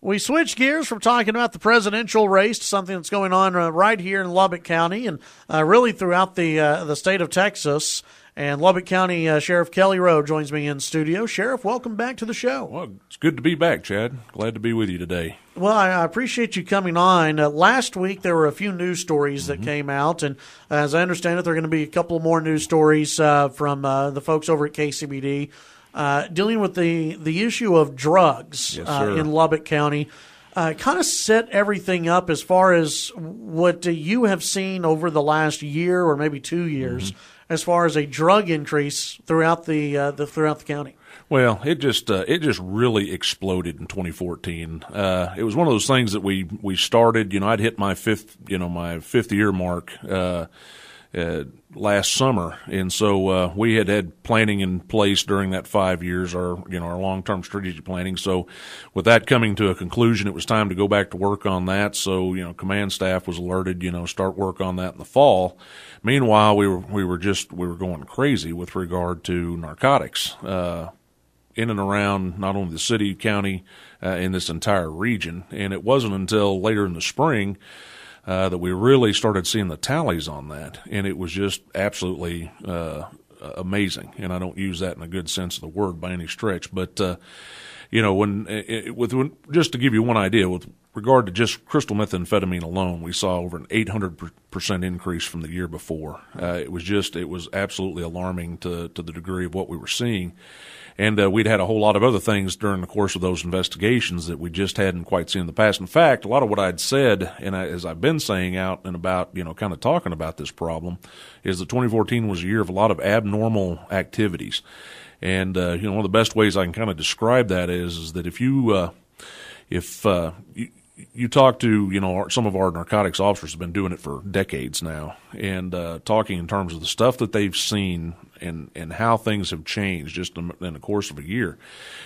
We switch gears from talking about the presidential race to something that's going on right here in Lubbock County and really throughout the state of Texas. And Lubbock County Sheriff Kelly Rowe joins me in studio. Sheriff, welcome back to the show. Well, it's good to be back, Chad. Glad to be with you today. Well, I appreciate you coming on. Last week there were a few news stories that came out, and as I understand it, there are going to be a couple more news stories from the folks over at KCBD. Dealing with the issue of drugs in Lubbock County, kind of set everything up as far as what you have seen over the last year or maybe 2 years, as far as a drug increase throughout the county. Well, it just really exploded in 2014. It was one of those things that we started. I'd hit my fifth year mark last summer, and so we had planning in place during that 5 years, our long-term strategic planning. So with that coming to a conclusion, it was time to go back to work on that. So command staff was alerted, start work on that in the fall. Meanwhile, we were going crazy with regard to narcotics in and around not only the city, county, in this entire region. And it wasn't until later in the spring that we really started seeing the tallies on that, and it was just absolutely amazing. And I don't use that in a good sense of the word by any stretch, but just to give you one idea, with regard to just crystal methamphetamine alone, we saw over an 800% increase from the year before. It was absolutely alarming to the degree of what we were seeing. And we'd had a whole lot of other things during the course of those investigations that we just hadn't quite seen in the past. In fact, a lot of what I'd said, and as I've been saying out and about, kind of talking about this problem, is that 2014 was a year of a lot of abnormal activities. And, one of the best ways I can kind of describe that is that if you talk to, some of our narcotics officers have been doing it for decades now, and talking in terms of the stuff that they've seen and how things have changed just in the course of a year.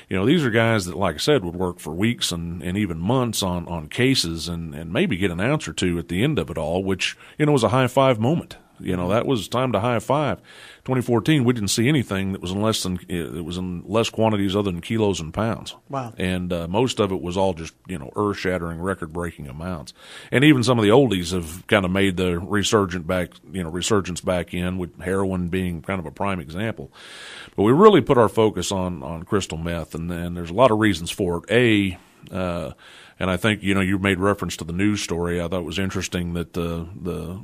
These are guys that, like I said, would work for weeks and even months on cases and maybe get an ounce or two at the end of it all, which, was a high five moment. That was time to high five. 2014, we didn't see anything that was in less quantities other than kilos and pounds. Wow. And most of it was all just, earth-shattering, record-breaking amounts. And even some of the oldies have kind of made the resurgence back in, with heroin being kind of a prime example. But we really put our focus on crystal meth, and there's a lot of reasons for it. And I think, you made reference to the news story. I thought it was interesting that the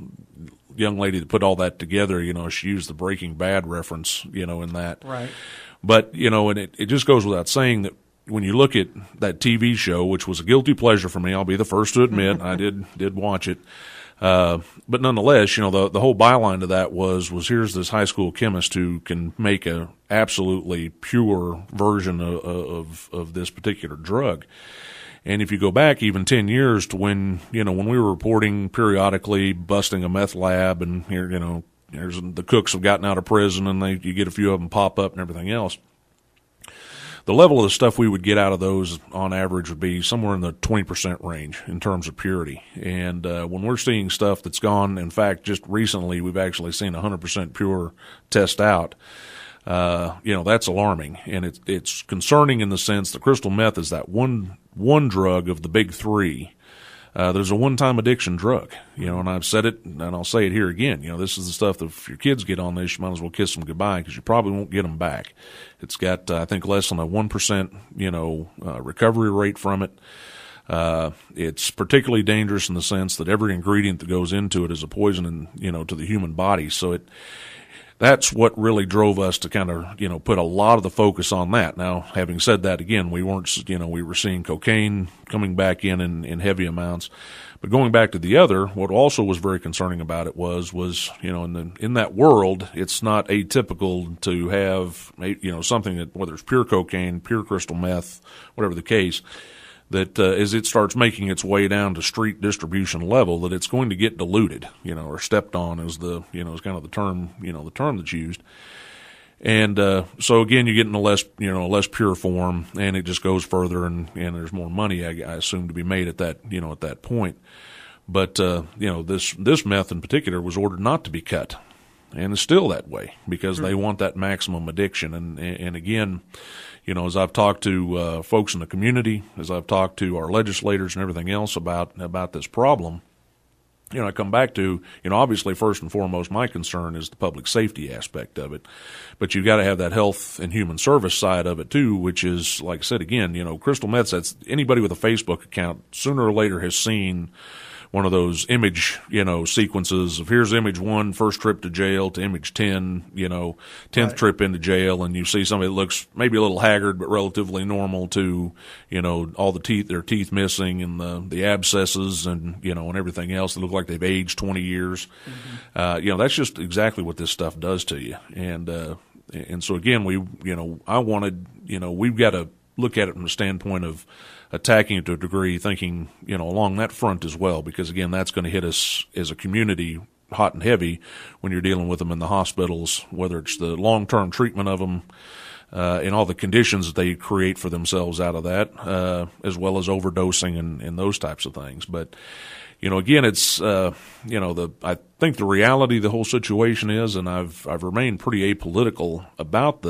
young lady that put all that together, she used the Breaking Bad reference, in that. Right. But, and it just goes without saying that when you look at that TV show, which was a guilty pleasure for me, I'll be the first to admit, I did watch it. But nonetheless, the whole byline to that was here's this high school chemist who can make a absolutely pure version of this particular drug. And if you go back even 10 years to when we were reporting periodically busting a meth lab, and here, here's the cooks have gotten out of prison, and you get a few of them pop up and everything else. The level of the stuff we would get out of those on average would be somewhere in the 20% range in terms of purity. And when we're seeing stuff that's gone, in fact, just recently we've actually seen 100% pure test out. That's alarming, and it's concerning in the sense that crystal meth is that one drug of the big three. There's a one-time addiction drug, and I've said it, and I'll say it here again. This is the stuff that if your kids get on this, you might as well kiss them goodbye, because you probably won't get them back. It's got, I think, less than a 1%, recovery rate from it. It's particularly dangerous in the sense that every ingredient that goes into it is a poison, to the human body. So that's what really drove us to kind of, put a lot of the focus on that. Now, having said that, again, we were seeing cocaine coming back in heavy amounts. But going back to the other, what also was very concerning about it was in that world, it's not atypical to have, something that, whether it's pure cocaine, pure crystal meth, whatever the case, that as it starts making its way down to street distribution level, that it's going to get diluted, or stepped on is is kind of the term that's used. And so again, you get in a less pure form, and it just goes further, and there's more money, I assume, to be made at that point. But this meth in particular was ordered not to be cut. And it's still that way because they want that maximum addiction. And again, you know, as I've talked to folks in the community, as I've talked to our legislators and everything else about this problem, you know, I come back to, you know, obviously first and foremost, my concern is the public safety aspect of it. But you've got to have that health and human service side of it too, which is, like I said, again, you know, crystal meth, that's anybody with a Facebook account sooner or later has seen one of those image, you know, sequences of here's image 1, first trip to jail, to image 10, you know, 10th trip into jail, and you see somebody that looks maybe a little haggard but relatively normal to, you know, all their teeth missing and the abscesses and, you know, and everything else that look like they've aged 20 years. Mm-hmm. You know, that's just exactly what this stuff does to you. And so again, we've got to look at it from the standpoint of attacking it to a degree, thinking, you know, along that front as well, because again, that's going to hit us as a community hot and heavy when you're dealing with them in the hospitals, whether it's the long-term treatment of them and all the conditions that they create for themselves out of that, as well as overdosing and those types of things. But, you know, again, it's, you know, I think the reality of the whole situation is, and I've remained pretty apolitical about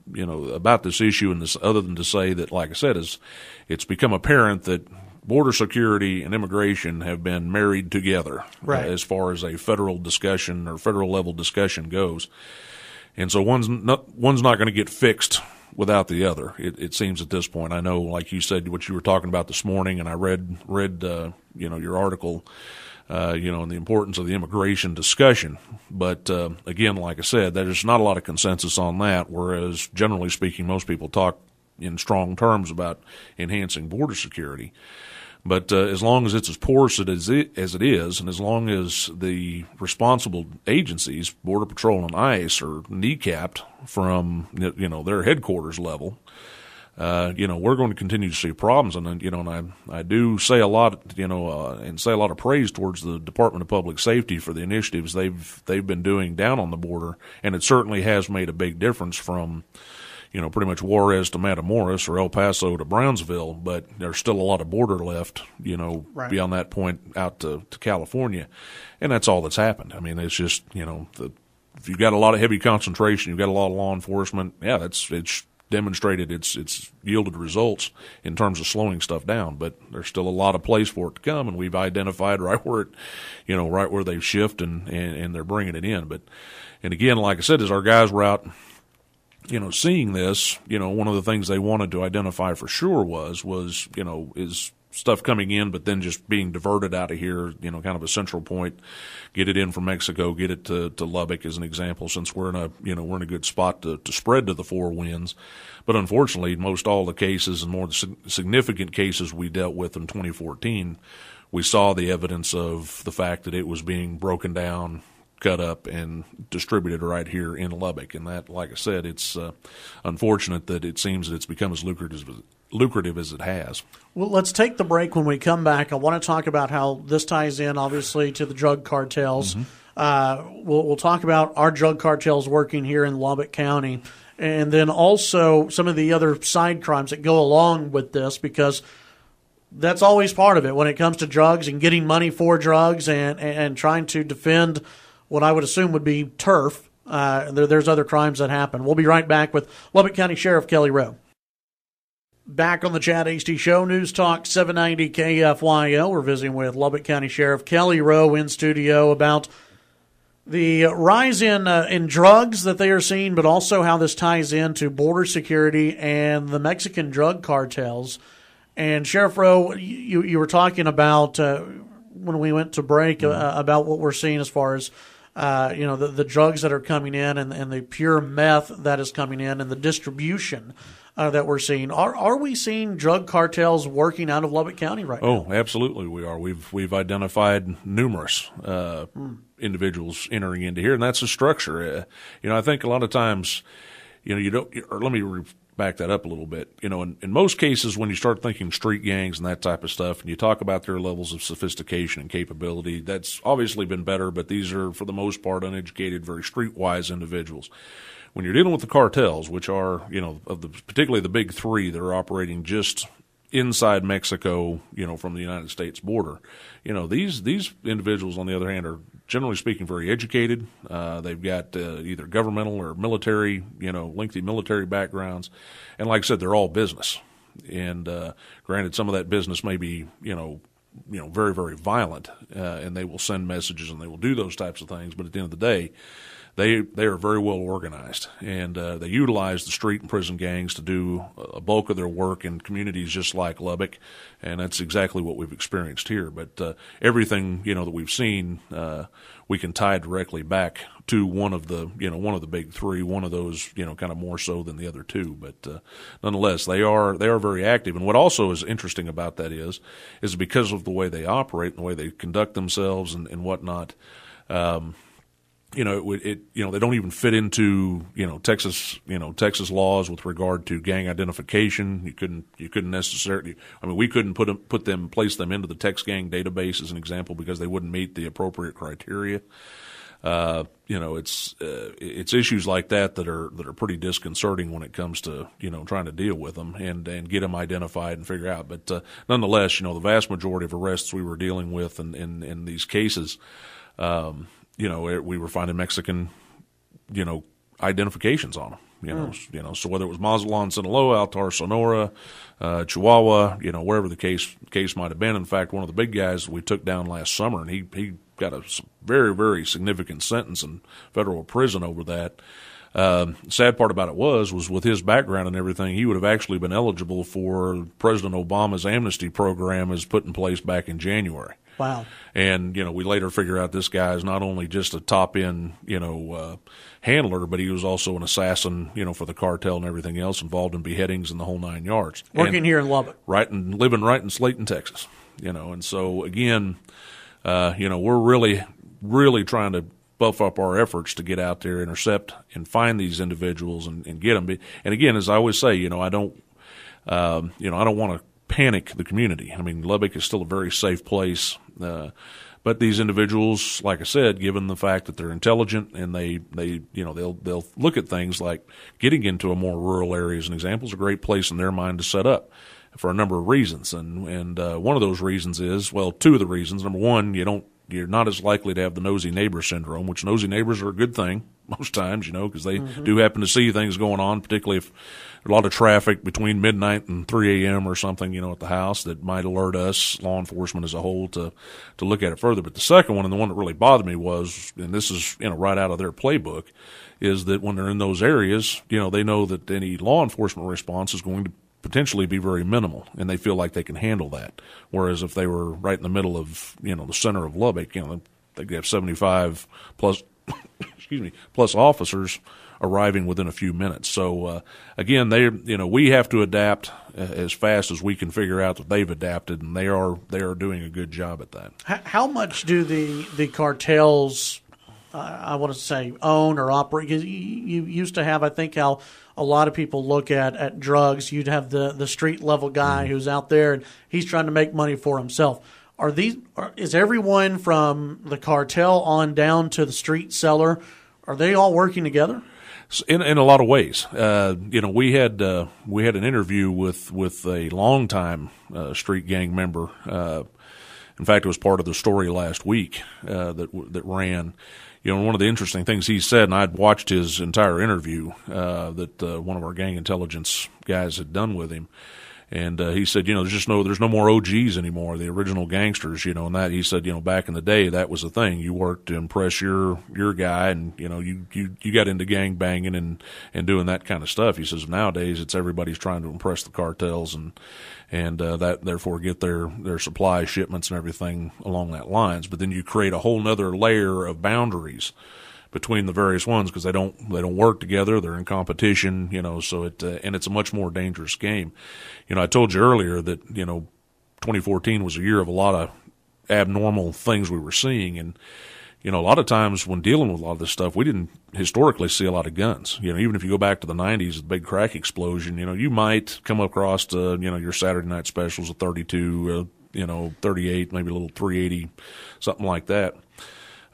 about this issue, and this, other than to say that, like I said, it's become apparent that border security and immigration have been married together, right, as far as a federal discussion or federal level discussion goes. And so one's not going to get fixed without the other. It seems at this point. I know, like you said, what you were talking about this morning, and I read you know, your article, you know, and the importance of the immigration discussion. But again, like I said, there's not a lot of consensus on that, whereas generally speaking, most people talk in strong terms about enhancing border security. But as long as it's as porous as it is, and as long as the responsible agencies, Border Patrol and ICE, are kneecapped from, you know, their headquarters level, you know, we're going to continue to see problems. And, you know, and I do say a lot, you know, and say a lot of praise towards the Department of Public Safety for the initiatives they've been doing down on the border. And it certainly has made a big difference from, you know, pretty much Juarez to Matamoros or El Paso to Brownsville, but there's still a lot of border left, you know, right, beyond that point out to California. And that's all that's happened. I mean, it's just, you know, if you've got a lot of heavy concentration, you've got a lot of law enforcement, yeah, it's demonstrated it's yielded results in terms of slowing stuff down, but there's still a lot of place for it to come, and we've identified right where they've shifted and they're bringing it in. But, and again, like I said, as our guys were out, you know, seeing this, you know, one of the things they wanted to identify for sure was, you know, is stuff coming in, but then just being diverted out of here, you know, kind of a central point, get it in from Mexico, get it to Lubbock as an example, since we're in a good spot to spread to the four winds. But unfortunately, most all the cases and more significant cases we dealt with in 2014, we saw the evidence of the fact that it was being broken down, cut up, and distributed right here in Lubbock. And that, like I said, it's unfortunate that it seems that it's become as lucrative as it has. Well, let's take the break. When we come back, I want to talk about how this ties in, obviously, to the drug cartels. Mm-hmm. We'll talk about our drug cartels working here in Lubbock County, and then also some of the other side crimes that go along with this, because that's always part of it when it comes to drugs and getting money for drugs and trying to defend what I would assume would be turf. There's other crimes that happen. We'll be right back with Lubbock County Sheriff Kelly Rowe. Back on the Chad Hasty Show, News Talk 790 KFYO. We're visiting with Lubbock County Sheriff Kelly Rowe in studio about the rise in drugs that they are seeing, but also how this ties into border security and the Mexican drug cartels. And Sheriff Rowe, you were talking about when we went to break about what we're seeing as far as the drugs that are coming in and the pure meth that is coming in and the distribution that we're seeing. Are we seeing drug cartels working out of Lubbock County right now? Oh, absolutely we are. We've identified numerous individuals entering into here, and that's the structure. I think a lot of times, you don't. Or let me back that up a little bit. In most cases, when you start thinking street gangs and that type of stuff, and you talk about their levels of sophistication and capability, that's obviously been better. But these are, for the most part, uneducated, very streetwise individuals. When you're dealing with the cartels, which are, particularly the big three that are operating just inside Mexico, from the United States border, these individuals, on the other hand, are generally speaking, very educated. They've got either governmental or military, lengthy military backgrounds. And like I said, they're all business. And granted, some of that business may be, very, very violent, and they will send messages and they will do those types of things. But at the end of the day, they are very well organized, and they utilize the street and prison gangs to do a bulk of their work in communities just like Lubbock, and that's exactly what we've experienced here. But everything that we've seen, we can tie directly back to one of the big three, one of those kind of more so than the other two. But nonetheless, they are very active. And what also is interesting about that is because of the way they operate and the way they conduct themselves and whatnot. They don't even fit into Texas laws with regard to gang identification. You couldn't necessarily. I mean, we couldn't place them into the Tex gang database as an example because they wouldn't meet the appropriate criteria. It's issues like that are pretty disconcerting when it comes to trying to deal with them and get them identified and figure out. But nonetheless, the vast majority of arrests we were dealing with in these cases. We were finding Mexican, identifications on them. So whether it was Mazatlan, Sinaloa, Altar, Sonora, Chihuahua, wherever the case might have been. In fact, one of the big guys we took down last summer, and he got a very, very significant sentence in federal prison over that. Sad part about it was with his background and everything, he would have actually been eligible for President Obama's amnesty program as put in place back in January. Wow. And, we later figure out this guy is not only just a top-end, handler, but he was also an assassin, for the cartel and everything else, involved in beheadings and the whole 9 yards. Working here in Lubbock. Living right in Slayton, Texas, and so, again, we're really, really trying to buff up our efforts to get out there, intercept, and find these individuals and get them. And again, as I always say, I don't want to panic the community. I mean, Lubbock is still a very safe place. But these individuals, like I said, given the fact that they're intelligent and they'll look at things like getting into a more rural area as an example is a great place in their mind to set up for a number of reasons. And one of those reasons is, well, two of the reasons. Number one, you're not as likely to have the nosy neighbor syndrome, which nosy neighbors are a good thing most times, because they do happen to see things going on, particularly if there's a lot of traffic between midnight and 3 a.m. or something, at the house that might alert us, law enforcement as a whole, to look at it further. But the second one, and the one that really bothered me was, and this is, right out of their playbook, is that when they're in those areas, they know that any law enforcement response is going to potentially be very minimal, and they feel like they can handle that. Whereas if they were right in the middle of, the center of Lubbock, they have 75 plus, plus officers arriving within a few minutes. So again, we have to adapt as fast as we can figure out that they've adapted, and they are doing a good job at that. How much do the cartels, I want to say, own or operate? You used to have, I think, how a lot of people look at drugs. You'd have the street level guy who's out there and he's trying to make money for himself. Is everyone from the cartel on down to the street seller, are they all working together? In a lot of ways. We had an interview with a longtime street gang member. In fact, it was part of the story last week that ran. One of the interesting things he said, and I'd watched his entire interview that one of our gang intelligence guys had done with him. And he said, there's no more OGs anymore, the original gangsters, and that he said, back in the day that was the thing. You worked to impress your guy, and you got into gang banging and doing that kind of stuff. He says nowadays it's everybody's trying to impress the cartels and that therefore get their supply shipments and everything along that lines. But then you create a whole nother layer of boundaries between the various ones because they don't work together. They're in competition, so and it's a much more dangerous game. I told you earlier that, 2014 was a year of a lot of abnormal things we were seeing. And, a lot of times when dealing with a lot of this stuff, we didn't historically see a lot of guns. Even if you go back to the 90s, the big crack explosion, you might come across, your Saturday night specials of 32, 38, maybe a little 380, something like that.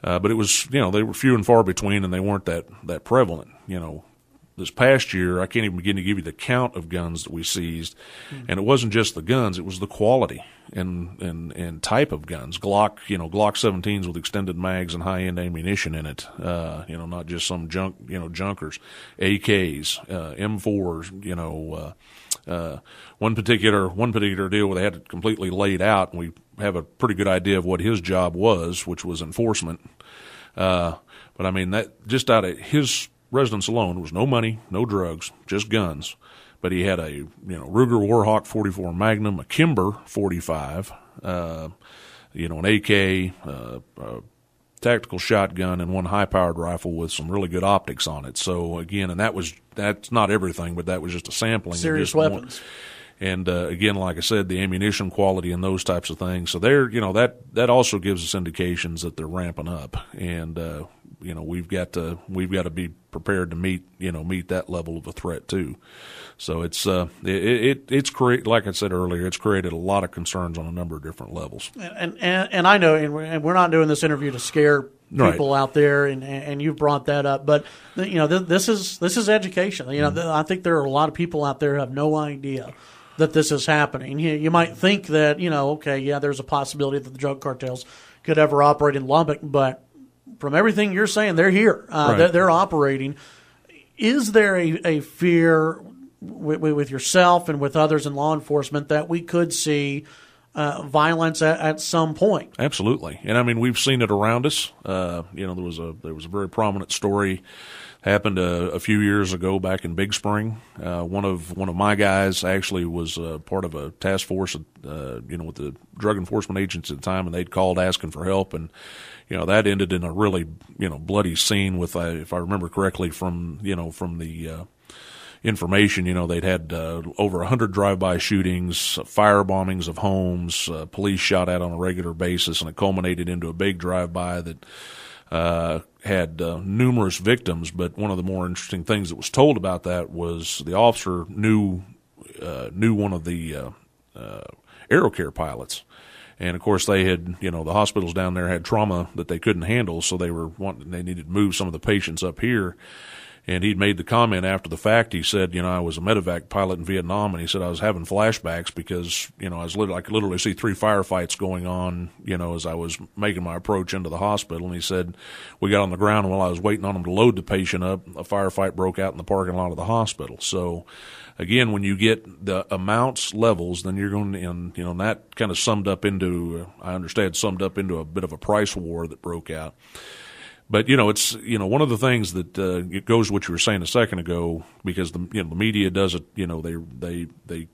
But it was, they were few and far between, and they weren't that prevalent. The this past year, I can't even begin to give you the count of guns that we seized, and it wasn't just the guns; it was the quality and type of guns. Glock 17s with extended mags and high end ammunition in it. Not just some junkers, AKs, M4s. One particular deal where they had it completely laid out, and we have a pretty good idea of what his job was, which was enforcement. But I mean, that just out of his residence alone, there was no money, no drugs, just guns. But he had a Ruger Warhawk 44 Magnum, a Kimber 45, an AK, a tactical shotgun, and one high-powered rifle with some really good optics on it. So again, and that's not everything, but that was just a sampling. Serious weapons. And again, like I said, the ammunition quality and those types of things. So that also gives us indications that they're ramping up, and we've got to be prepared to meet that level of a threat too. So it's like I said earlier, it's created a lot of concerns on a number of different levels. And I know, and we're not doing this interview to scare people out there, and you've brought that up, but this is education. I think there are a lot of people out there who have no idea that this is happening. You might think that, there's a possibility that the drug cartels could ever operate in Lubbock, but from everything you're saying, they're here. They're operating. Is there a fear with yourself and with others in law enforcement that we could see violence at some point? Absolutely. And I mean, we've seen it around us. There was a very prominent story happened a few years ago back in Big Spring. One of my guys actually was part of a task force, with the drug enforcement agents at the time, and they'd called asking for help, and that ended in a really bloody scene with, if I remember correctly from the information, they'd had over 100 drive-by shootings, fire bombings of homes, police shot at on a regular basis, and it culminated into a big drive-by that had numerous victims. But one of the more interesting things that was told about that was the officer knew one of the AeroCare pilots. And of course, they had, the hospitals down there had trauma that they couldn't handle, so they needed to move some of the patients up here. And he'd made the comment after the fact. He said, I was a medevac pilot in Vietnam, and he said I was having flashbacks because, I could literally see 3 firefights going on, as I was making my approach into the hospital. And he said, we got on the ground, and while I was waiting on them to load the patient up, a firefight broke out in the parking lot of the hospital. So, again, when you get the amounts levels, then you're going to, and that kind of summed up into a bit of a price war that broke out. But it's one of the things that it goes to what you were saying a second ago, because the media does it. They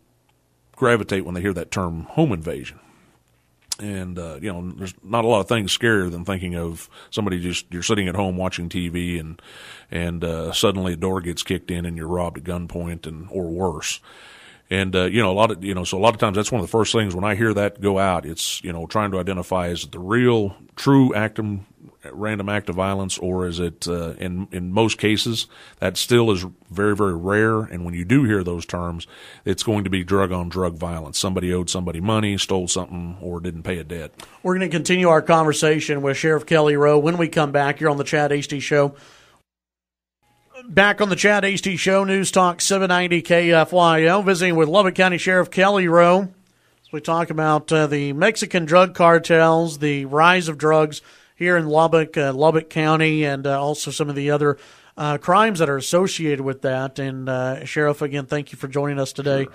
gravitate when they hear that term home invasion, and there's not a lot of things scarier than thinking of somebody you're sitting at home watching TV and suddenly a door gets kicked in and you're robbed at gunpoint or worse. And so a lot of times that's one of the first things when I hear that go out. It's trying to identify, is it the real true random act of violence, or is it in most cases that still is very, very rare. And when you do hear those terms, it's going to be drug on drug violence. Somebody owed somebody money, stole something, or didn't pay a debt. We're going to continue our conversation with Sheriff Kelly Rowe when we come back. You're on the Chad Hasty Show. Back on the Chad Hasty Show, News Talk 790 KFYO, visiting with Lubbock County Sheriff Kelly Rowe as we talk about the Mexican drug cartels, the rise of drugs here in Lubbock County, and also some of the other crimes that are associated with that. And Sheriff, again, thank you for joining us today.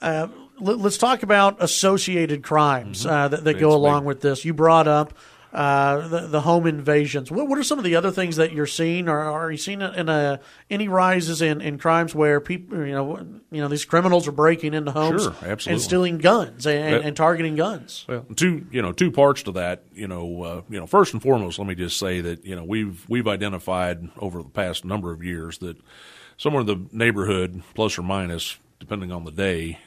Sure. Let's talk about associated crimes that go along with this. You brought up the home invasions. What are some of the other things that you're seeing? Or are you seeing any rises in crimes where people, these criminals are breaking into homes, sure, absolutely, and stealing guns and targeting guns? Well, two parts to that. First and foremost, let me just say that we've identified over the past number of years that somewhere in the neighborhood, plus or minus, depending on the day,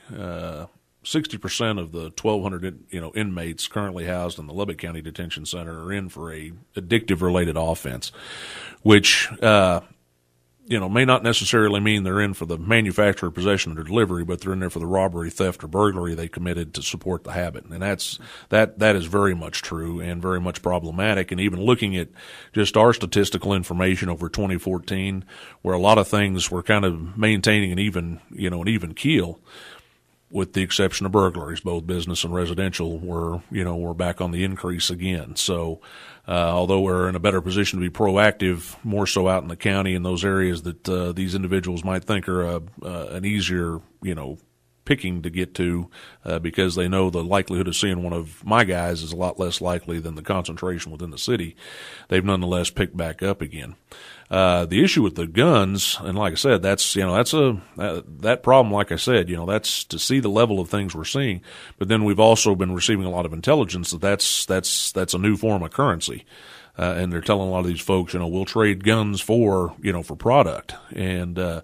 60% of the 1,200 inmates currently housed in the Lubbock County Detention Center are in for a addictive related offense, which may not necessarily mean they're in for the manufacture, possession, or delivery, but they're in there for the robbery, theft, or burglary they committed to support the habit. And that is very much true and very much problematic. And even looking at just our statistical information over 2014, where a lot of things were kind of maintaining an even keel, with the exception of burglaries, both business and residential were back on the increase again. So, although we're in a better position to be proactive, more so out in the county in those areas that these individuals might think are an easier, picking to get to, because they know the likelihood of seeing one of my guys is a lot less likely than the concentration within the city, they've nonetheless picked back up again. The issue with the guns, and like I said, that problem, like I said, that's to see the level of things we're seeing. But then we've also been receiving a lot of intelligence that's a new form of currency. And they're telling a lot of these folks, we'll trade guns for product. And,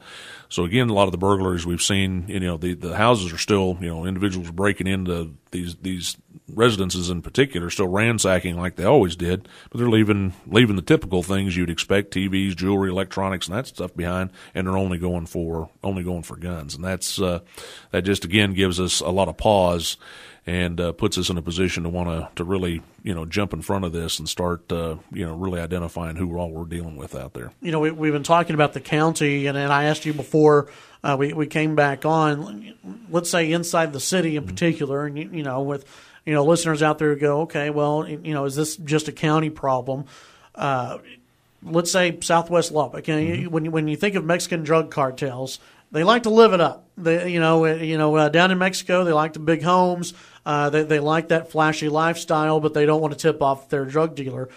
so again, a lot of the burglaries we've seen, the houses are still, individuals breaking into these residences in particular, still ransacking like they always did, but they're leaving the typical things you'd expect, TVs, jewelry, electronics, and that stuff behind, and they're only going for guns. And that just again gives us a lot of pause and puts us in a position to want to really jump in front of this and start really identifying who all we're dealing with out there. We've been talking about the county, and I asked you before we came back on. Let's say inside the city in particular, and with listeners out there who go, okay, well, is this just a county problem? Let's say Southwest Lubbock. When you think of Mexican drug cartels, they like to live it up. They, down in Mexico, they like the big homes. They like that flashy lifestyle, but they don't want to tip off their drug dealer.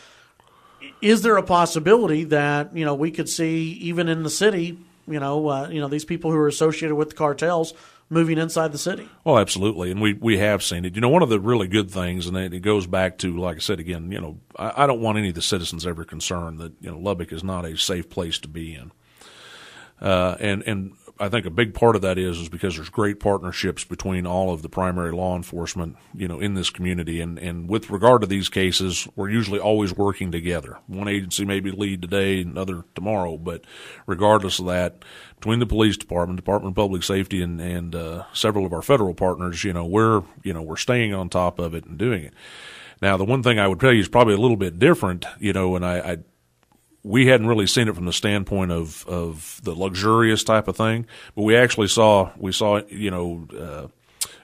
Is there a possibility that we could see even in the city, these people who are associated with the cartels moving inside the city? Well, absolutely, and we have seen it. One of the really good things, and it goes back to, like I said again, I don't want any of the citizens ever concerned that Lubbock is not a safe place to be in, and I think a big part of that is because there's great partnerships between all of the primary law enforcement, in this community. And with regard to these cases, we're usually always working together. One agency may be lead today, another tomorrow, but regardless of that, between the police department, Department of Public Safety, and several of our federal partners, we're staying on top of it and doing it. Now, the one thing I would tell you is probably a little bit different, and we hadn't really seen it from the standpoint of the luxurious type of thing, but we actually saw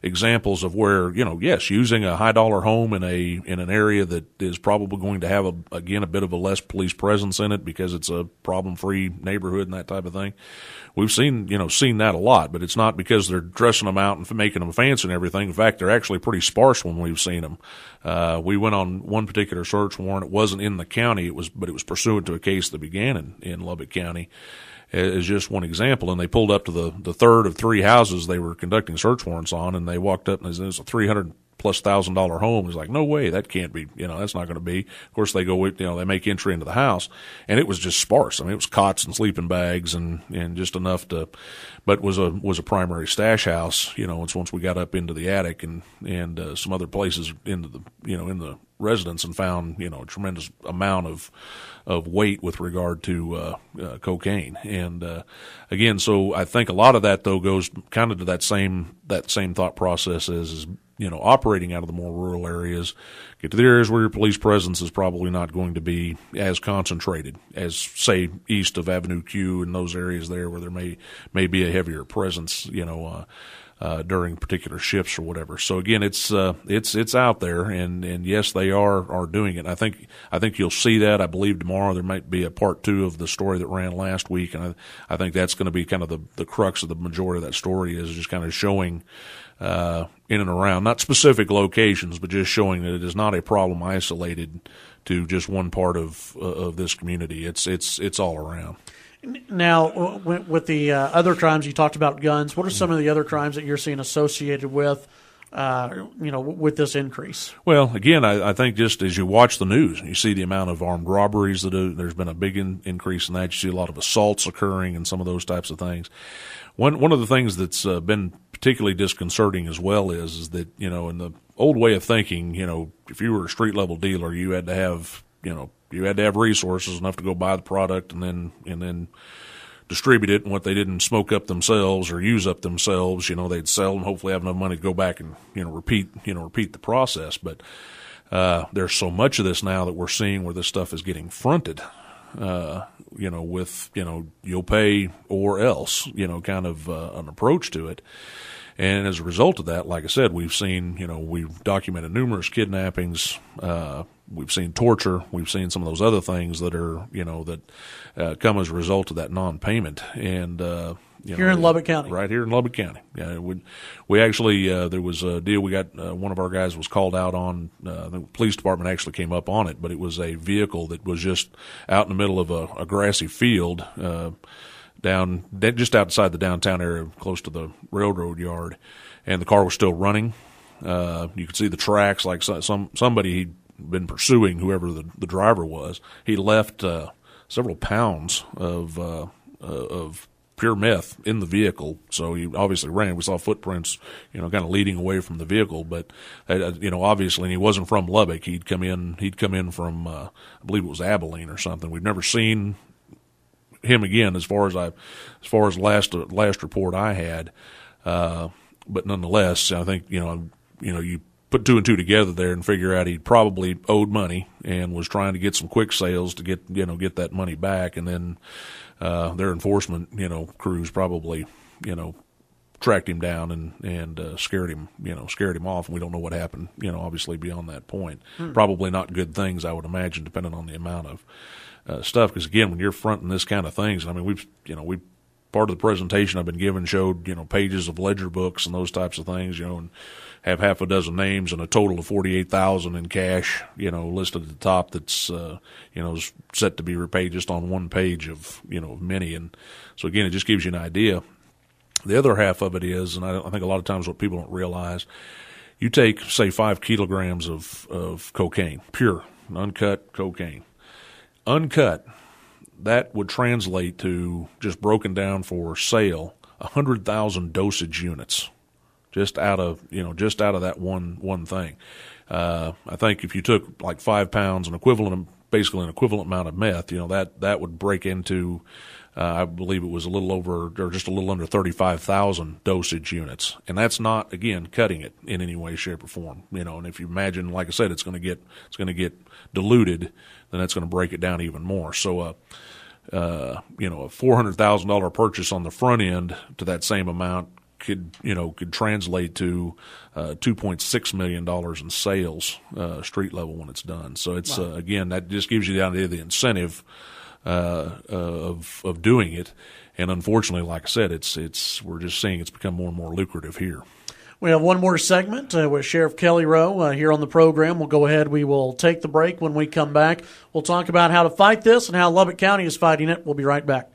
examples of where, yes, using a high dollar home in an area that is probably going to have a bit of a less police presence in it because it's a problem free neighborhood and that type of thing. We've seen that a lot, but it's not because they're dressing them out and making them fancy and everything. In fact, they're actually pretty sparse when we've seen them. We went on one particular search warrant. It wasn't in the county, but it was pursuant to a case that began in Lubbock County, as just one example. And they pulled up to the third of three houses they were conducting search warrants on, and they walked up and it was a $300,000+ home. It's like, no way, that can't be, that's not going to be. Of course, they go, they make entry into the house, and it was just sparse. I mean, it was cots and sleeping bags and just enough but was a primary stash house, once we got up into the attic and some other places into the, in the residence, and found, a tremendous amount of weight with regard to cocaine. And again, so I think a lot of that though goes kind of to that same thought process as operating out of the more rural areas. Get to the areas where your police presence is probably not going to be as concentrated as, say, east of Avenue Q and those areas there where there may be a heavier presence, during particular shifts or whatever. So again, it's out there, and yes, they are doing it. I think you'll see that. I believe tomorrow there might be a part 2 of the story that ran last week, and I think that's going to be kind of the crux of the majority of that story, is just kind of showing in and around, not specific locations, but just showing that it is not a problem isolated to just one part of this community. It's all around. Now, with the other crimes, you talked about guns. What are some of the other crimes that you're seeing associated with, with this increase? Well, again, I think just as you watch the news and you see the amount of armed robberies there's been a big increase in that. You see a lot of assaults occurring and some of those types of things. One of the things that's been particularly disconcerting as well is that, in the old way of thinking, if you were a street level dealer, you had to have, resources enough to go buy the product and then distribute it, and what they didn't smoke up themselves or use up themselves, they'd sell and hopefully have enough money to go back and, repeat the process. But there's so much of this now that we're seeing where this stuff is getting fronted, with, you'll pay or else, kind of an approach to it. And as a result of that, like I said, we've seen, we've documented numerous kidnappings, we've seen torture, we've seen some of those other things that are, that come as a result of that non-payment. And here in Lubbock County. Right here in Lubbock County. Yeah, we actually, there was a deal we got, one of our guys was called out on, the police department actually came up on it, but it was a vehicle that was just out in the middle of a grassy field, just outside the downtown area, close to the railroad yard, and the car was still running. You could see the tracks, like somebody he'd been pursuing, whoever the driver was. He left several pounds of pure meth in the vehicle, so he obviously ran. We saw footprints, kind of leading away from the vehicle, but obviously, and he wasn't from Lubbock. He'd come in from I believe it was Abilene or something. We've never seen him again, as far as last report I had, but nonetheless, I think you put two and two together there and figure out he probably owed money and was trying to get some quick sales to get that money back, and then their enforcement crews probably tracked him down and scared him off, and we don't know what happened obviously beyond that point. Probably not good things, I would imagine, depending on the amount of stuff, because again, when you're fronting this kind of things, I mean, we part of the presentation I've been given showed pages of ledger books and those types of things, and have half a dozen names and a total of $48,000 in cash, listed at the top. That's is set to be repaid just on one page of many, and so again, it just gives you an idea. The other half of it is, and I think a lot of times what people don't realize, you take say 5 kilograms of cocaine, pure uncut cocaine. Uncut, that would translate to, just broken down for sale, 100,000 dosage units, just out of that one thing. I think if you took like 5 pounds, basically an equivalent amount of meth, that would break into, I believe it was just a little under 35,000 dosage units, and that's not, again, cutting it in any way, shape, or form. And if you imagine, like I said, it's going to get diluted, then that's going to break it down even more. So, a $400,000 purchase on the front end to that same amount could translate to $2.6 million in sales, street level, when it's done. So it's wow. Again, that just gives you the idea of the incentive of doing it. And unfortunately, like I said, we're just seeing it's become more and more lucrative here. We have one more segment with Sheriff Kelly Rowe here on the program. We'll go ahead. We will take the break. When we come back, we'll talk about how to fight this and how Lubbock County is fighting it. We'll be right back.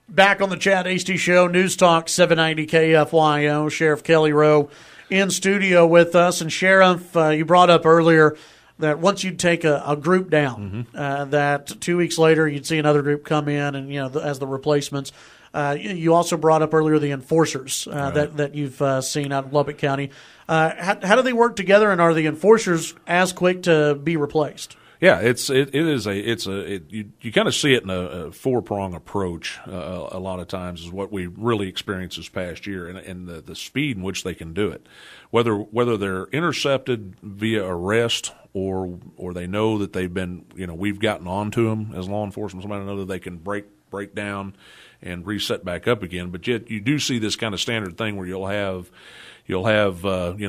Back on the Chad Hasty Show, News Talk 790 KFYO. Sheriff Kelly Rowe in studio with us. And Sheriff, you brought up earlier that once you'd take a group down, that 2 weeks later you'd see another group come in and as the replacements. You also brought up earlier the enforcers that you've seen out of Lubbock County. How do they work together, and are the enforcers as quick to be replaced? Yeah, you kind of see it in a 4-prong approach. A lot of times is what we really experienced this past year, and the speed in which they can do it, whether they're intercepted via arrest or they know that they've been we've gotten onto them as law enforcement. Somebody know that they can break down and reset back up again. But yet you do see this kind of standard thing where you'll have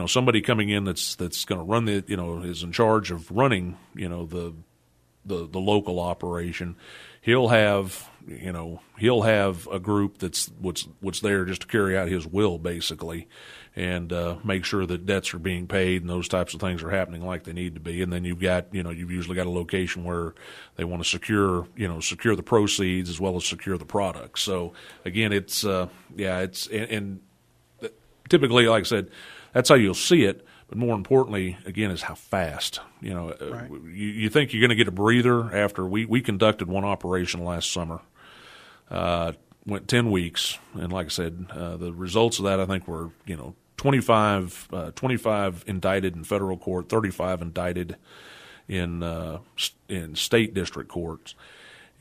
somebody coming in that's going to run is in charge of running the local operation. He'll have a group that's what's there just to carry out his will, basically, and make sure that debts are being paid and those types of things are happening like they need to be. And then you've usually got a location where they want to secure the proceeds as well as secure the product. So again, it's typically, like I said, that's how you'll see it. But more importantly, again, is how fast. Right. You think you're going to get a breather after we conducted one operation last summer. Went 10 weeks, and like I said, the results of that I think were 25 indicted in federal court, 35 indicted in state district courts.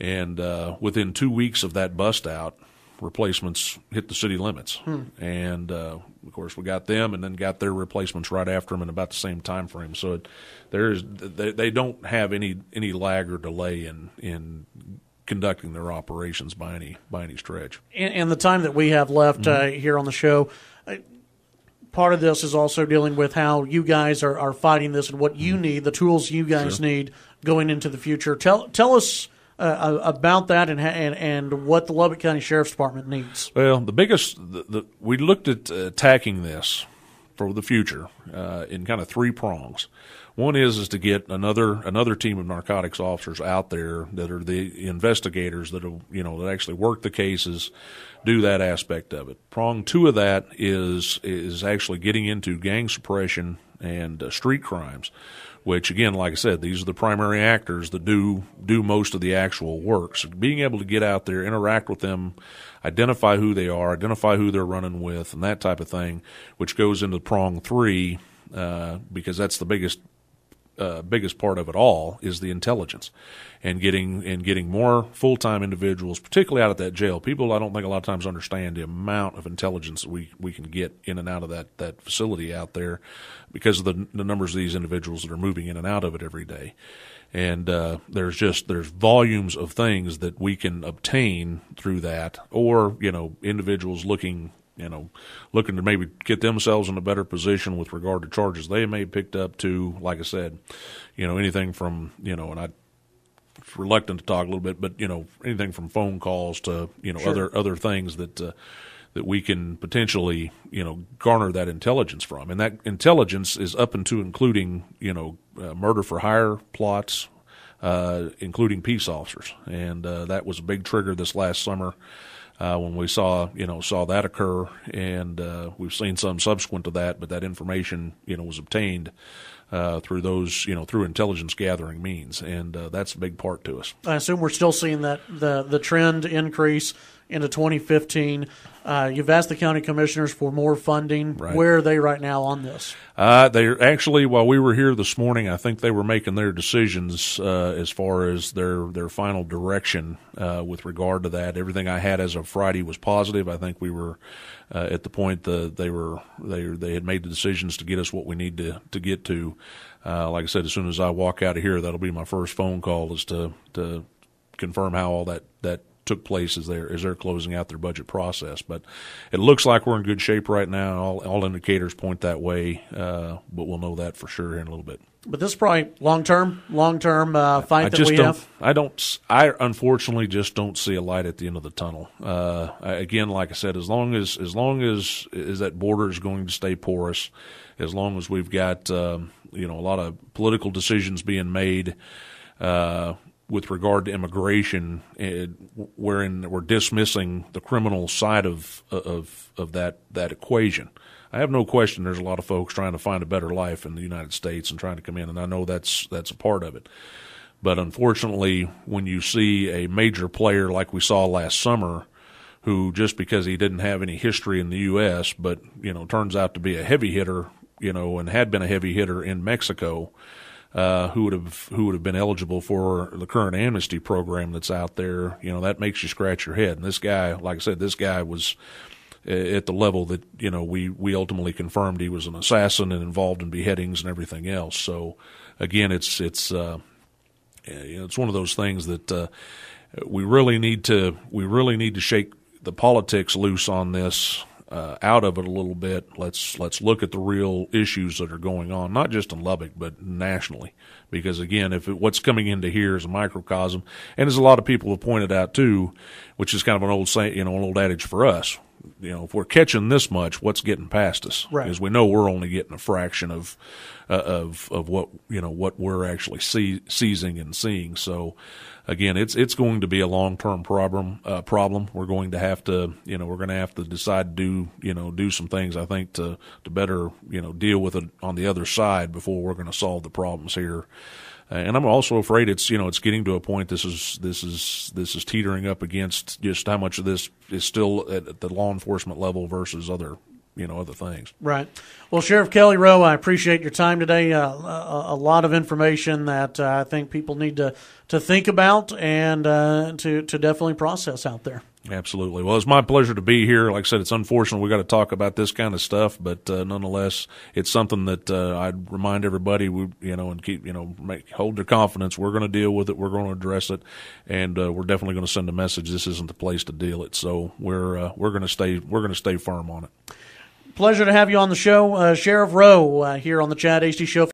And within 2 weeks of that bust out, replacements hit the city limits. And, of course, we got them and then got their replacements right after them in about the same time frame. So they don't have any lag or delay in conducting their operations by any stretch. And the time that we have left here on the show, part of this is also dealing with how you guys are fighting this and what you need, the tools you guys need going into the future. Tell us about that and what the Lubbock County Sheriff's Department needs. Well, the biggest we looked at attacking this for the future in kind of three prongs. One is to get another team of narcotics officers out there that are the investigators that actually work the cases, do that aspect of it. Prong two of that is actually getting into gang suppression and street crimes, which again, like I said, these are the primary actors that do most of the actual work. So being able to get out there, interact with them, identify who they are, identify who they're running with, and that type of thing, which goes into prong three, because that's the biggest part of it all is the intelligence and getting more full-time individuals, particularly out of that jail. People, I don't think a lot of times understand the amount of intelligence that we can get in and out of that facility out there because of the numbers of these individuals that are moving in and out of it every day. And there's volumes of things that we can obtain through that, or individuals looking to maybe get themselves in a better position with regard to charges they may have picked up to, like I said, anything from, and I'm reluctant to talk a little bit, but, anything from phone calls to, other things that we can potentially, garner that intelligence from. And that intelligence is up into including, murder for hire plots, including peace officers. And that was a big trigger this last summer. When we saw that occur, and we've seen some subsequent to that, but that information, was obtained through those, through intelligence gathering means, and that's a big part to us. I assume we're still seeing that the trend increase into 2015. You've asked the county commissioners for more funding. Right. Where are they right now on this? They're actually, while we were here this morning, I think they were making their decisions as far as their final direction with regard to that. Everything I had as of Friday was positive. I think we were at the point that they had made the decisions to get us what we need to get to. Like I said, as soon as I walk out of here, that'll be my first phone call is to confirm how all that took place as they're closing out their budget process. But it looks like we're in good shape right now. All indicators point that way, but we'll know that for sure in a little bit. But this is probably long-term fight that we have? I unfortunately just don't see a light at the end of the tunnel. Again, like I said, as long as that border is going to stay porous, as long as we've got a lot of political decisions being made with regard to immigration, wherein we're dismissing the criminal side of that equation. I have no question there's a lot of folks trying to find a better life in the United States and trying to come in, and I know that's a part of it. But unfortunately, when you see a major player like we saw last summer, who just because he didn't have any history in the U.S., but turns out to be a heavy hitter, and had been a heavy hitter in Mexico, who would have been eligible for the current amnesty program that's out there, that makes you scratch your head. And this guy, like I said, was at the level that we ultimately confirmed he was an assassin and involved in beheadings and everything else. So again, it's one of those things that we really need to shake the politics loose on this. Out of it a little bit. Let's look at the real issues that are going on, not just in Lubbock, but nationally. Because again, what's coming into here is a microcosm, and as a lot of people have pointed out too, which is kind of an old saying, an old adage for us. If we're catching this much, what's getting past us? Right. Because we know we're only getting a fraction of what what we're actually seizing and seeing. So. Again, it's going to be a long-term problem. We're going to have to, decide to do some things, I think, to better, deal with it on the other side before we're going to solve the problems here. And I'm also afraid it's getting to a point. This is teetering up against just how much of this is still at the law enforcement level versus other other things. Right. Well, Sheriff Kelly Rowe, I appreciate your time today. A lot of information that I think people need to think about and to definitely process out there. Absolutely. Well, it's my pleasure to be here. Like I said, it's unfortunate we got to talk about this kind of stuff, but nonetheless, it's something that I'd remind everybody, and keep, hold their confidence. We're going to deal with it. We're going to address it, and we're definitely going to send a message. This isn't the place to deal it. So we're going to stay firm on it. Pleasure to have you on the show, Sheriff Rowe, here on the Chad HD Show.